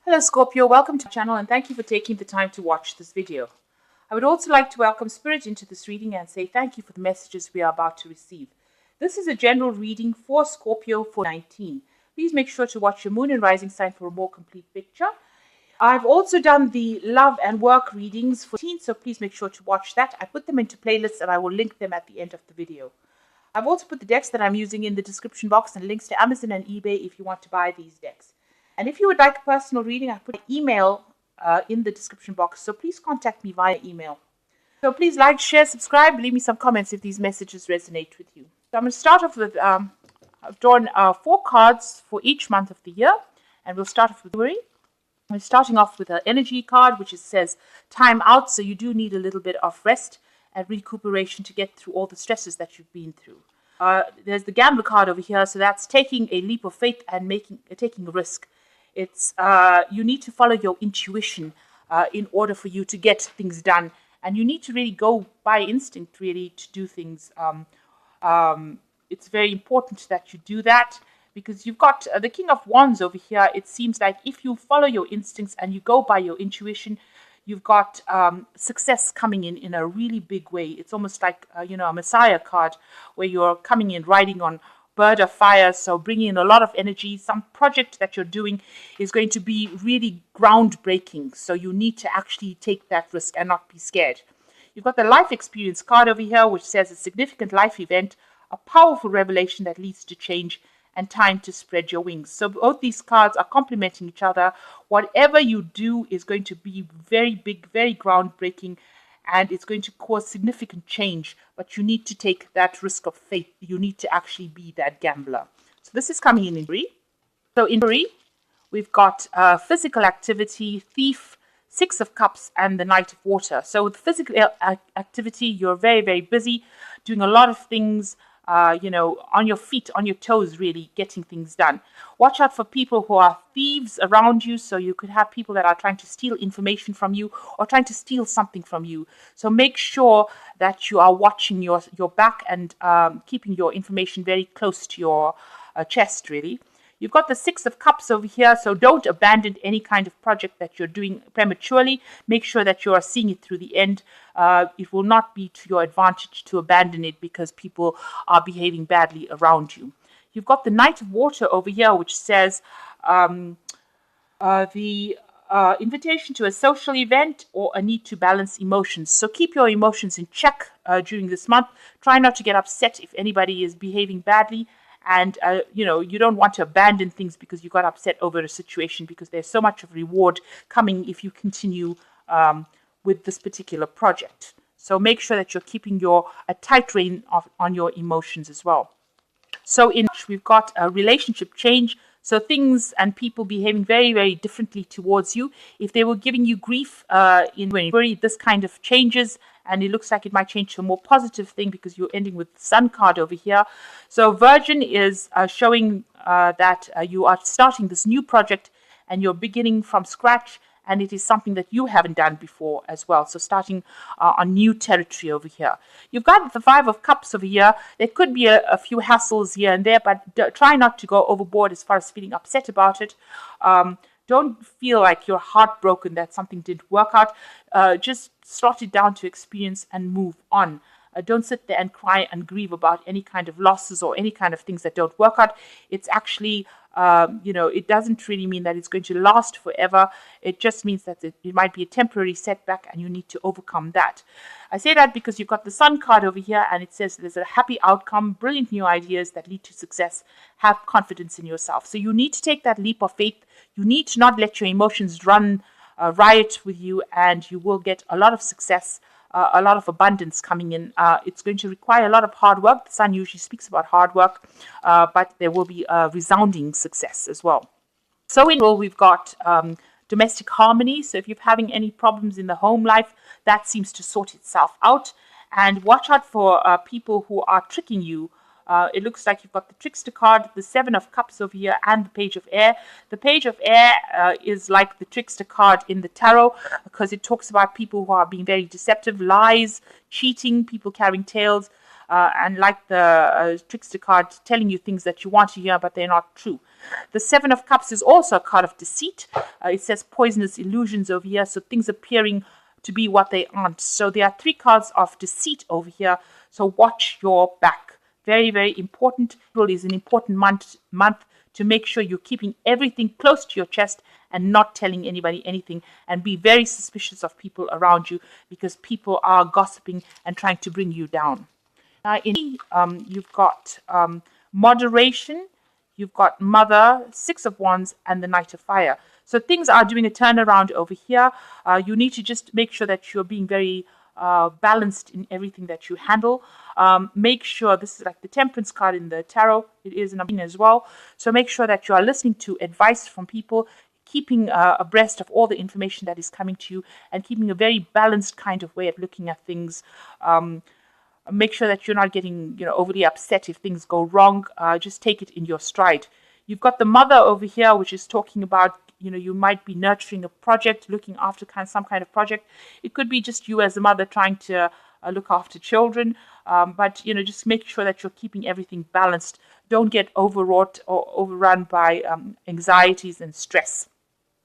Hello Scorpio, welcome to my channel and thank you for taking the time to watch this video. I would also like to welcome Spirit into this reading and say thank you for the messages we are about to receive. This is a general reading for Scorpio for 19. Please make sure to watch your moon and rising sign for a more complete picture. I've also done the love and work readings for teens, so please make sure to watch that. I put them into playlists and I will link them at the end of the video. I've also put the decks that I'm using in the description box and links to Amazon and eBay if you want to buy these decks. And if you would like a personal reading, I put an email in the description box, so please contact me via email. So please like, share, subscribe, leave me some comments if these messages resonate with you. So I'm going to start off with, I've drawn 4 cards for each month of the year, and we'll start off with February. I'm starting off with an energy card, which says time out, so you do need a little bit of rest and recuperation to get through all the stresses that you've been through. There's the gambler card over here, so that's taking a leap of faith and taking a risk. It's you need to follow your intuition in order for you to get things done, and you need to really go by instinct really to do things. It's very important that you do that because you've got the King of Wands over here. It seems like if you follow your instincts and you go by your intuition, you've got success coming in a really big way. It's almost like a Messiah card where you're coming in riding on bird of fire, so bringing in a lot of energy. Some project that you're doing is going to be really groundbreaking, so you need to actually take that risk and not be scared. You've got the life experience card over here, which says a significant life event, a powerful revelation that leads to change, and time to spread your wings. So both these cards are complementing each other. Whatever you do is going to be very big, very groundbreaking, and it's going to cause significant change, but you need to take that risk of faith. You need to actually be that gambler. So this is coming in February. So in February, we've got physical activity, thief, 6 of cups, and the Knight of water. So with physical activity, you're very, very busy, doing a lot of things, on your feet, on your toes, really getting things done. Watch out for people who are thieves around you. So you could have people that are trying to steal information from you or trying to steal something from you. So make sure that you are watching your back and keeping your information very close to your chest, really. You've got the 6 of cups over here, so don't abandon any kind of project that you're doing prematurely. Make sure that you are seeing it through the end. It will not be to your advantage to abandon it because people are behaving badly around you. You've got the Knight of water over here, which says the invitation to a social event or a need to balance emotions. So keep your emotions in check during this month. Try not to get upset if anybody is behaving badly. And, you don't want to abandon things because you got upset over a situation, because there's so much of reward coming if you continue with this particular project. So make sure that you're keeping a tight rein on your emotions as well. So in March, we've got a relationship change. So things and people behaving very, very differently towards you. If they were giving you grief in February, this kind of changes, and it looks like it might change to a more positive thing because you're ending with the Sun card over here. So Virgin is showing that you are starting this new project and you're beginning from scratch, and it is something that you haven't done before as well. So starting on new territory over here. You've got the 5 of cups over here. There could be a few hassles here and there, but try not to go overboard as far as feeling upset about it. Don't feel like you're heartbroken that something didn't work out. Just slot it down to experience and move on. Don't sit there and cry and grieve about any kind of losses or any kind of things that don't work out. It's actually, it doesn't really mean that it's going to last forever. It just means that it might be a temporary setback and you need to overcome that. I say that because you've got the Sun card over here and it says there's a happy outcome, brilliant new ideas that lead to success. Have confidence in yourself. So you need to take that leap of faith. You need to not let your emotions run riot with you, and you will get a lot of success. A lot of abundance coming in. It's going to require a lot of hard work. The Sun usually speaks about hard work, but there will be a resounding success as well. So in all, we've got domestic harmony. So if you're having any problems in the home life, that seems to sort itself out. And watch out for people who are tricking you. It looks like you've got the trickster card, the 7 of cups over here, and the page of air. The page of air is like the trickster card in the tarot because it talks about people who are being very deceptive, lies, cheating, people carrying tales. and like the trickster card, telling you things that you want to hear, but they're not true. The Seven of Cups is also a card of deceit. It says poisonous illusions over here, so things appearing to be what they aren't. So there are 3 cards of deceit over here, so watch your back. Very, very important. April is an important month to make sure you're keeping everything close to your chest and not telling anybody anything, and be very suspicious of people around you, because people are gossiping and trying to bring you down. You've got moderation, you've got Mother, 6 of Wands, and the Knight of Fire. So things are doing a turnaround over here. You need to just make sure that you're being very balanced in everything that you handle. Make sure, this is like the Temperance card in the tarot, it is in a as well. So make sure that you are listening to advice from people, keeping abreast of all the information that is coming to you, and keeping a very balanced kind of way at looking at things. Make sure that you're not getting overly upset if things go wrong. Just take it in your stride. You've got the Mother over here, which is talking about you might be nurturing a project, looking after some kind of project. It could be just you as a mother trying to look after children, but just make sure that you're keeping everything balanced. Don't get overwrought or overrun by anxieties and stress.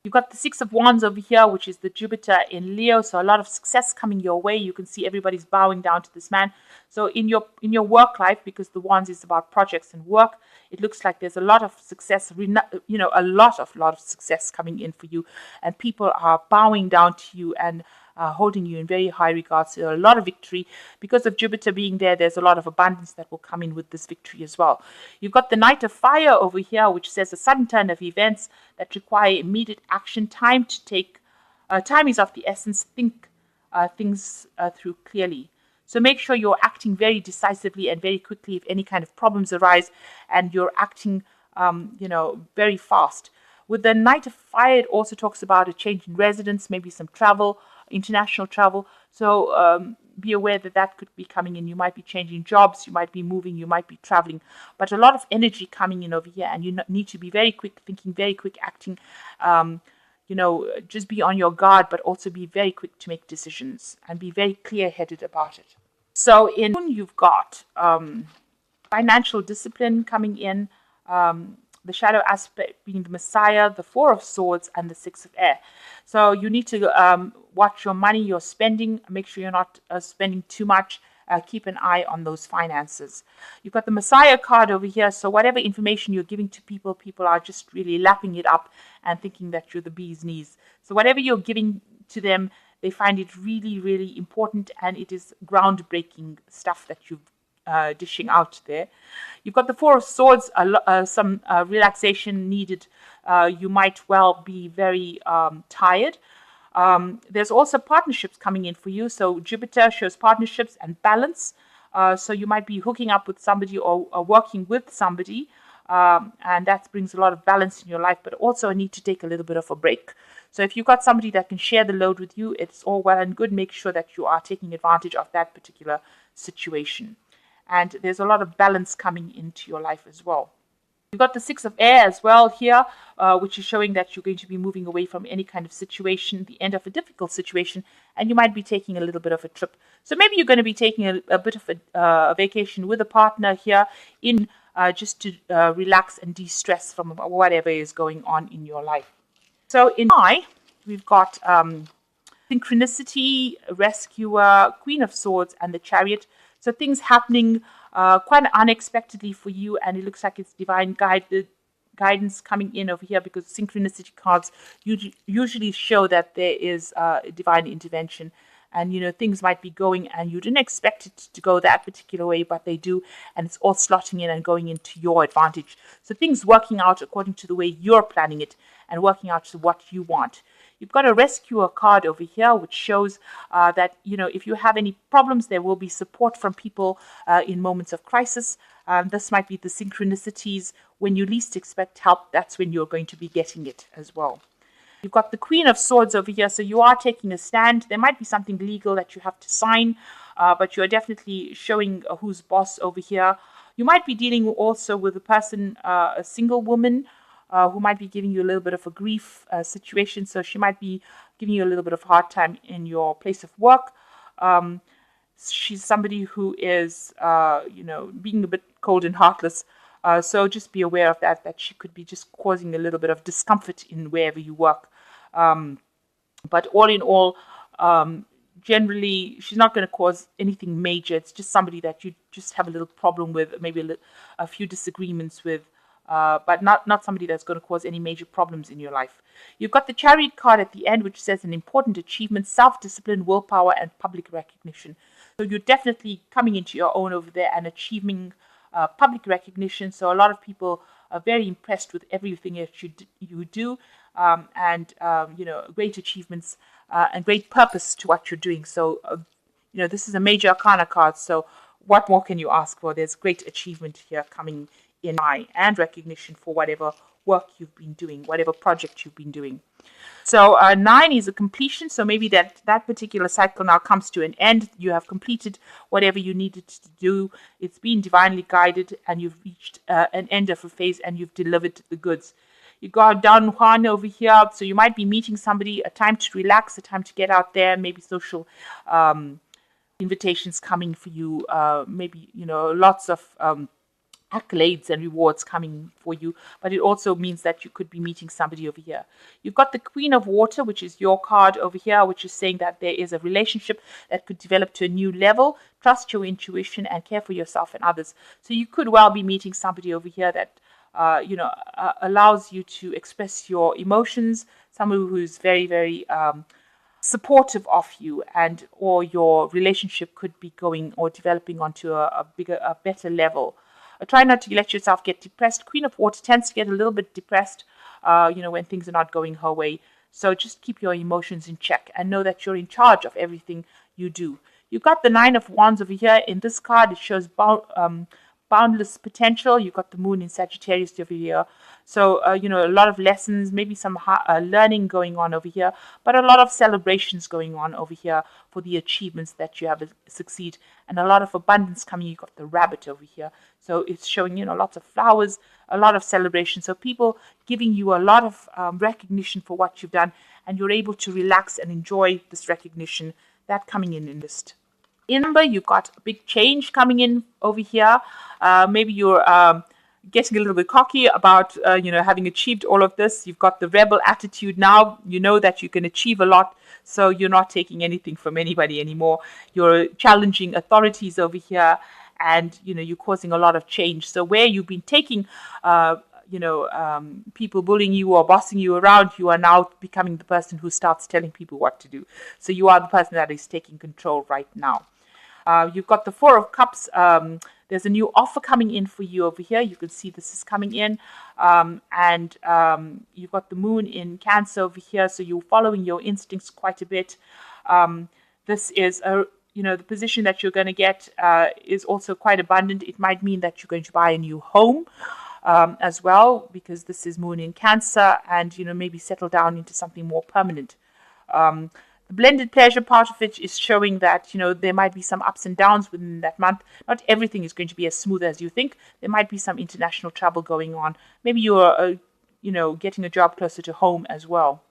You've got the 6 of Wands over here, which is the Jupiter in Leo. So a lot of success coming your way. You can see everybody's bowing down to this man. So in your work life, because the Wands is about projects and work, it looks like there's a lot of success, a lot of success coming in for you, and people are bowing down to you and holding you in very high regards. So a lot of victory. Because of Jupiter being there, there's a lot of abundance that will come in with this victory as well. You've got the Knight of Fire over here, which says a sudden turn of events that require immediate action. Time is of the essence. Think things through clearly. So make sure you're acting very decisively and very quickly if any kind of problems arise, and you're acting very fast. With the Knight of Fire, it also talks about a change in residence, maybe some travel, international travel. So be aware that could be coming in. You might be changing jobs, you might be moving, you might be traveling, but a lot of energy coming in over here, and you need to be very quick thinking, very quick acting. Just be on your guard, but also be very quick to make decisions and be very clear-headed about it. So in June, you've got financial discipline coming in, the shadow aspect being the Messiah, the 4 of Swords, and the 6 of Air. So you need to watch your money, your spending, make sure you're not spending too much. Keep an eye on those finances. You've got the Messiah card over here. So whatever information you're giving to people, people are just really lapping it up and thinking that you're the bee's knees. So whatever you're giving to them, they find it really, really important, and it is groundbreaking stuff that you're dishing out there. You've got the 4 of Swords, some relaxation needed. You might well be very tired. There's also partnerships coming in for you. So Jupiter shows partnerships and balance. So you might be hooking up with somebody or working with somebody, and that brings a lot of balance in your life, but also a need to take a little bit of a break. So if you've got somebody that can share the load with you, it's all well and good. Make sure that you are taking advantage of that particular situation. And there's a lot of balance coming into your life as well. You've got the 6 of Air as well here, which is showing that you're going to be moving away from any kind of situation, the end of a difficult situation, and you might be taking a little bit of a trip. So maybe you're going to be taking a bit of a vacation with a partner here just to relax and de-stress from whatever is going on in your life. So in July, we've got Synchronicity, Rescuer, Queen of Swords, and the Chariot. So things happening quite unexpectedly for you, and it looks like it's divine guidance coming in over here, because synchronicity cards usually show that there is divine intervention, and things might be going and you didn't expect it to go that particular way, but they do, and it's all slotting in and going into your advantage. So things working out according to the way you're planning it and working out to what you want. You've got a Rescuer card over here, which shows that, if you have any problems, there will be support from people in moments of crisis. This might be the synchronicities. When you least expect help, that's when you're going to be getting it as well. You've got the Queen of Swords over here, so you are taking a stand. There might be something legal that you have to sign, but you're definitely showing who's boss over here. You might be dealing also with a person, a single woman, who might be giving you a little bit of a grief situation. So she might be giving you a little bit of hard time in your place of work. she's somebody who is, being a bit cold and heartless. So just be aware of that she could be just causing a little bit of discomfort in wherever you work. But all in all, generally, she's not going to cause anything major. It's just somebody that you just have a little problem with, maybe a few disagreements with, but not somebody that's going to cause any major problems in your life. You've got the Chariot card at the end, which says an important achievement, self-discipline, willpower, and public recognition. So you're definitely coming into your own over there and achieving public recognition. So a lot of people are very impressed with everything that you do, and great achievements and great purpose to what you're doing. So this is a major arcana card. So what more can you ask for? There's great achievement here coming in and recognition for whatever work you've been doing, whatever project you've been doing. So 9 is a completion. So maybe that particular cycle now comes to an end. You have completed whatever you needed to do. It's been divinely guided, and you've reached an end of a phase, and you've delivered the goods. You got Don Juan over here. So you might be meeting somebody, a time to relax, a time to get out there, maybe social invitations coming for you, maybe, lots of accolades and rewards coming for you, but it also means that you could be meeting somebody over here. You've got the Queen of Water, which is your card over here, which is saying that there is a relationship that could develop to a new level. Trust your intuition and care for yourself and others. So you could well be meeting somebody over here that allows you to express your emotions, somebody who's very, very supportive of you, and or your relationship could be going or developing onto a better level. Try not to let yourself get depressed. Queen of Water tends to get a little bit depressed, when things are not going her way. So just keep your emotions in check and know that you're in charge of everything you do. You've got the 9 of Wands over here. In this card, it shows boundless potential. You've got the Moon in Sagittarius over here. So, a lot of lessons, maybe some learning going on over here, but a lot of celebrations going on over here for the achievements that you have succeed, and a lot of abundance coming. You've got the Rabbit over here. So it's showing, lots of flowers, a lot of celebration. So people giving you a lot of recognition for what you've done, and you're able to relax and enjoy this recognition that coming in this. In number, you've got a big change coming in over here. Maybe you're getting a little bit cocky about, having achieved all of this. You've got the rebel attitude now. You know that you can achieve a lot, so you're not taking anything from anybody anymore. You're challenging authorities over here, and, you're causing a lot of change. So where you've been taking, people bullying you or bossing you around, you are now becoming the person who starts telling people what to do. So you are the person that is taking control right now. You've got the 4 of Cups. There's a new offer coming in for you over here. You can see this is coming in. And you've got the Moon in Cancer over here. So you're following your instincts quite a bit. This is the position that you're going to get is also quite abundant. It might mean that you're going to buy a new home as well, because this is Moon in Cancer, and, maybe settle down into something more permanent. The blended pleasure part of it is showing that, there might be some ups and downs within that month. Not everything is going to be as smooth as you think. There might be some international travel going on. Maybe you're, getting a job closer to home as well.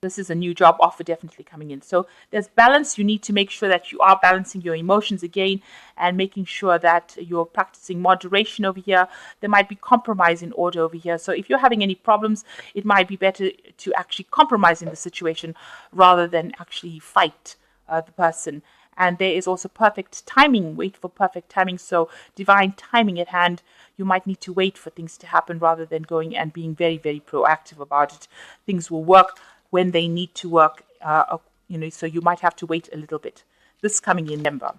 This is a new job offer definitely coming in. So there's balance. You need to make sure that you are balancing your emotions again, and making sure that you're practicing moderation over here. There might be compromise in order over here. So if you're having any problems, it might be better to actually compromise in the situation rather than actually fight the person. And there is also perfect timing. Wait for perfect timing. So divine timing at hand. You might need to wait for things to happen rather than going and being very, very proactive about it. Things will work when they need to work, so you might have to wait a little bit. This coming in November.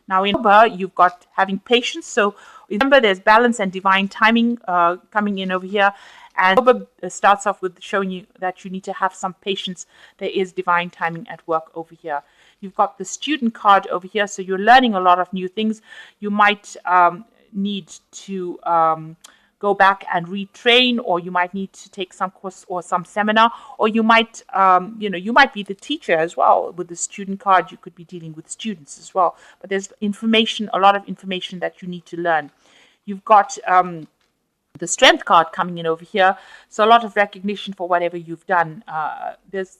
Now in October, you've got having patience. So remember, there's balance and divine timing coming in over here. And October starts off with showing you that you need to have some patience. There is divine timing at work over here. You've got the Student card over here. So you're learning a lot of new things. You might need to go back and retrain, or you might need to take some course or some seminar, or you might, you might be the teacher as well. With the Student card, you could be dealing with students as well. But there's information, a lot of information that you need to learn. You've got the Strength card coming in over here. So a lot of recognition for whatever you've done. There's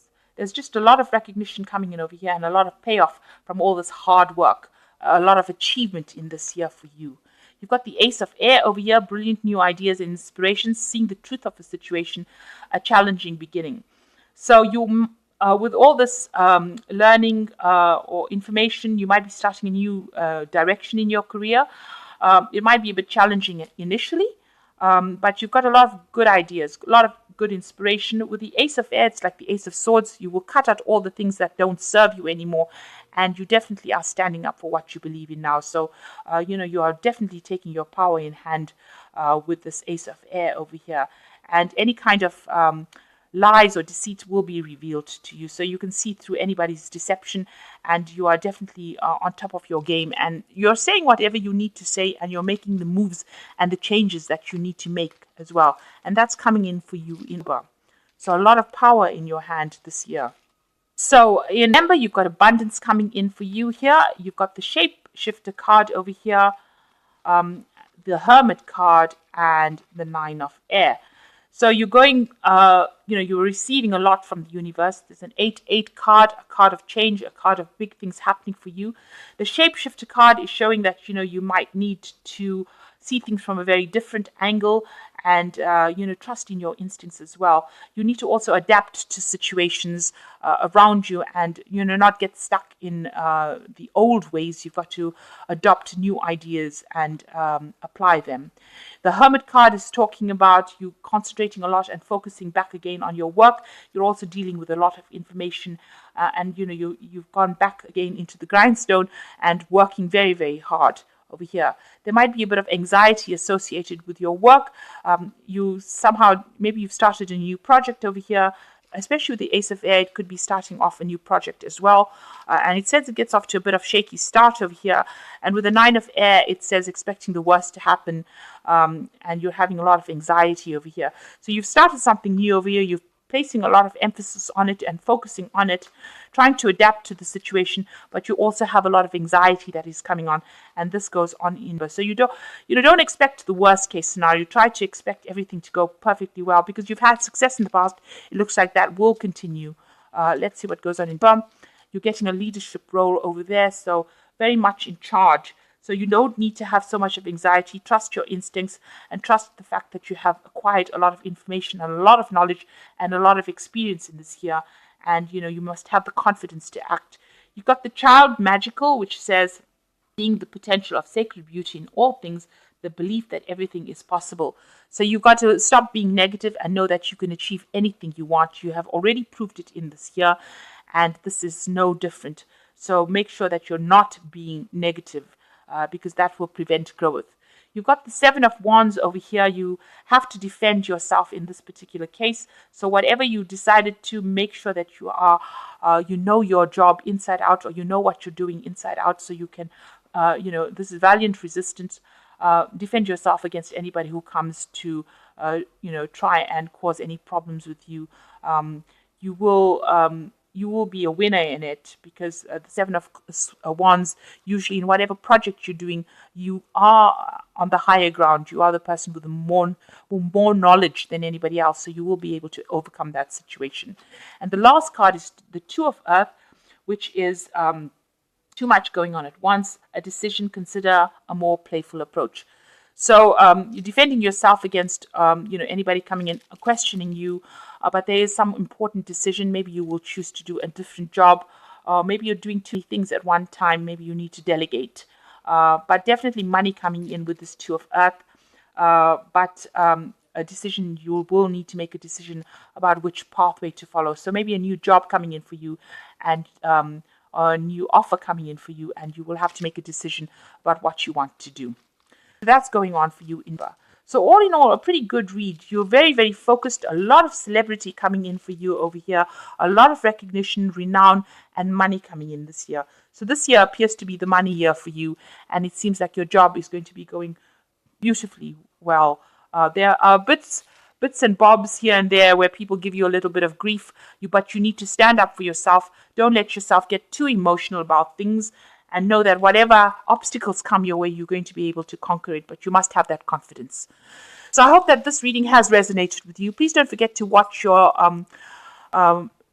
just a lot of recognition coming in over here, and a lot of payoff from all this hard work. a lot of achievement in this year for you. You've got the Ace of Air over here, brilliant new ideas and inspirations, seeing the truth of a situation, a challenging beginning. So you, with all this learning or information, you might be starting a new direction in your career. It might be a bit challenging initially, but you've got a lot of good ideas, a lot of good inspiration. With the Ace of Air, it's like the Ace of Swords. You will cut out all the things that don't serve you anymore, and you definitely are standing up for what you believe in now. So, you are definitely taking your power in hand with this Ace of Air over here. And any kind of lies or deceit will be revealed to you. So you can see through anybody's deception, and you are definitely on top of your game. And you're saying whatever you need to say, and you're making the moves and the changes that you need to make as well. And that's coming in for you in Bar. So a lot of power in your hand this year. So remember, you've got abundance coming in for you here. You've got the Shapeshifter card over here, the Hermit card, and the Nine of Air. So you're going, you're receiving a lot from the universe. There's an 8-8 card, a card of change, a card of big things happening for you. The Shapeshifter card is showing that, you might need to see things from a very different angle, and trust in your instincts as well. You need to also adapt to situations around you, and not get stuck in the old ways. You've got to adopt new ideas and apply them. The Hermit card is talking about you concentrating a lot and focusing back again on your work. You're also dealing with a lot of information, and you've gone back again into the grindstone and working very, very hard. Over here, there might be a bit of anxiety associated with your work. Maybe you've started a new project over here, especially with the Ace of Air. It could be starting off a new project as well. And it says it gets off to a bit of shaky start over here. And with the Nine of Air, it says expecting the worst to happen, and you're having a lot of anxiety over here. So you've started something new over here. You've placing a lot of emphasis on it and focusing on it, trying to adapt to the situation, but you also have a lot of anxiety that is coming on, and this goes on in. So you don't expect the worst case scenario. You try to expect everything to go perfectly well because you've had success in the past. It looks like that will continue. Let's see what goes on in Burma. You're getting a leadership role over there, so very much in charge. So you don't need to have so much of anxiety. Trust your instincts and trust the fact that you have acquired a lot of information and a lot of knowledge and a lot of experience in this year. And, you must have the confidence to act. You've got the Child Magical, which says, seeing the potential of sacred beauty in all things, the belief that everything is possible. So you've got to stop being negative and know that you can achieve anything you want. You have already proved it in this year, and this is no different. So make sure that you're not being negative. Because that will prevent growth. You've got the Seven of Wands over here. You have to defend yourself in this particular case. So whatever you decided to, make sure that you are, you know your job inside out, or you know what you're doing inside out, so you can, this is valiant resistance. Defend yourself against anybody who comes to, try and cause any problems with you. You will be a winner in it, because the Seven of Wands, usually in whatever project you're doing, you are on the higher ground. You are the person with more knowledge than anybody else, so you will be able to overcome that situation. And the last card is the Two of Earth, which is too much going on at once. A decision, consider a more playful approach. So you're defending yourself against anybody coming in questioning you, but there is some important decision. Maybe you will choose to do a different job, or maybe you're doing too many things at one time. Maybe you need to delegate. But definitely money coming in with this Two of Earth. But a decision, you will need to make a decision about which pathway to follow. So maybe a new job coming in for you, and a new offer coming in for you, and you will have to make a decision about what you want to do. That's going on for you in Bar. So all in all, a pretty good read. You're very, very focused. A lot of celebrity coming in for you over here. A lot of recognition, renown, and money coming in this year. So this year appears to be the money year for you, and it seems like your job is going to be going beautifully well. There are bits and bobs here and there where people give you a little bit of grief, but you need to stand up for yourself. Don't let yourself get too emotional about things, and know that whatever obstacles come your way, you're going to be able to conquer it, but you must have that confidence. So I hope that this reading has resonated with you. Please don't forget to watch your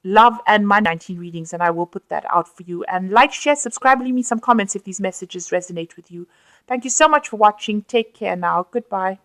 love and money 19 readings, and I will put that out for you. And like, share, subscribe, leave me some comments if these messages resonate with you. Thank you so much for watching. Take care now. Goodbye.